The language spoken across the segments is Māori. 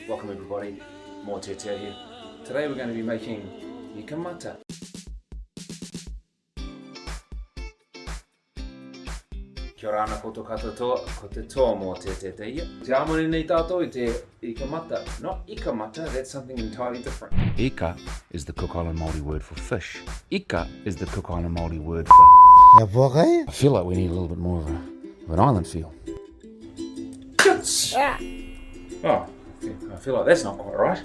Welcome everybody, more Teatea here. Today we're going to be making Ika Mata. Kia ora ana koutou katoa, ko te toa mō Teatea. Te amone nei tātou I te Ika Mata. Not Ika Mata, that's something entirely different. Ika is the Cook Island Māori word for fish. Ika is the Cook Island Māori word for... I feel like we need a little bit more of an island feel. Oh, I feel like that's not quite right.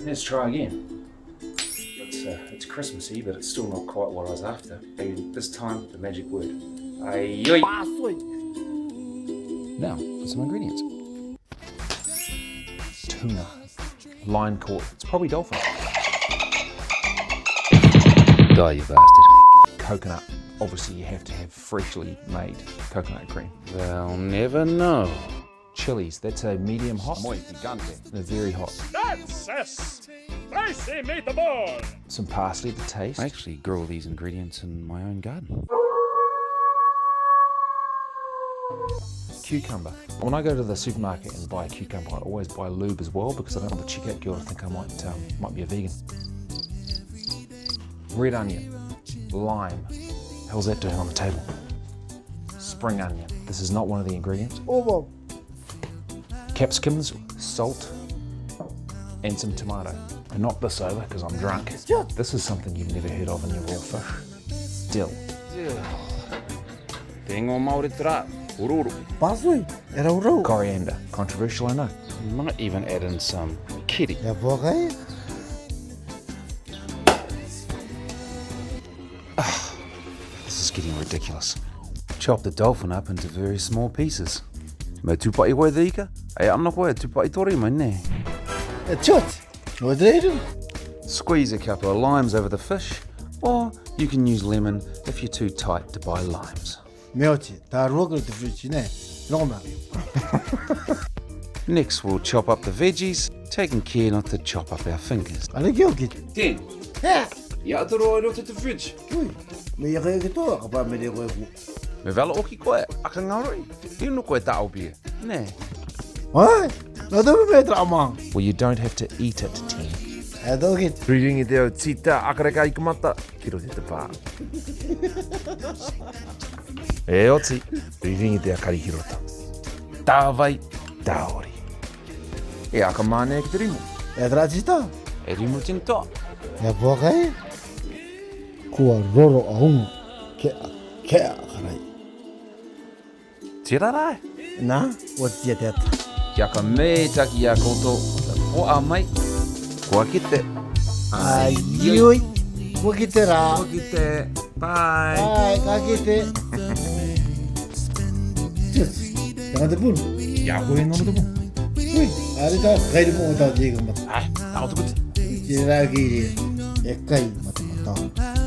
Let's try again. It's Christmassy, but it's still not quite what I was after. And this time, the magic word. Aioi. Now, for some ingredients. Tuna, line caught, it's probably dolphin. Die, you bastard. Coconut, obviously you have to have freshly made coconut cream. They'll never know. Chilies, that's a medium hot. Muy picante. They're very hot. That's a spicy meatball! Some parsley to taste. I actually grow all these ingredients in my own garden. Cucumber. When I go to the supermarket and buy a cucumber, I always buy lube as well because I don't want the checkout girl to think I might be a vegan. Red onion, lime. How's that doing on the table? Spring onion. This is not one of the ingredients. Capsicums, salt, and some tomato. And knock this over because I'm drunk. This is something you've never heard of in your raw fish. Dill. Coriander. Controversial, I know. You might even add in some kiri. This is getting ridiculous. Chop the dolphin up into very small pieces. Me tupai koe te ika? Anna koe tupai tori mai ne. Squeeze a couple of limes over the fish, or you can use lemon if you're too tight to buy limes. Next we'll chop up the veggies, taking care not to chop up our fingers. Ten. Ja, te roa rota te fridge. Me wela oki koe, aka ngauri. Inu koe tau bia. Ne. Well, you don't have to eat it, Ten. Riringi te au Teatea Ika Mata, kiro te te pā. E oti, riringi te a karihirota. Tāwai, tāori. E aka māne ki te rimu. E rimu tini toa. Tira rai. Kia ka me taki a koutou, o a mai, kua kite. Aioi, kua kite rā. Kua kite, bye. Ai, ka kite. Tanga te pulu. Ia koe nono te mo. Ui, are tā, kairi mo o tā te Ika Mata. Ai, tau te kuti. Te rā ki e kai mata mata.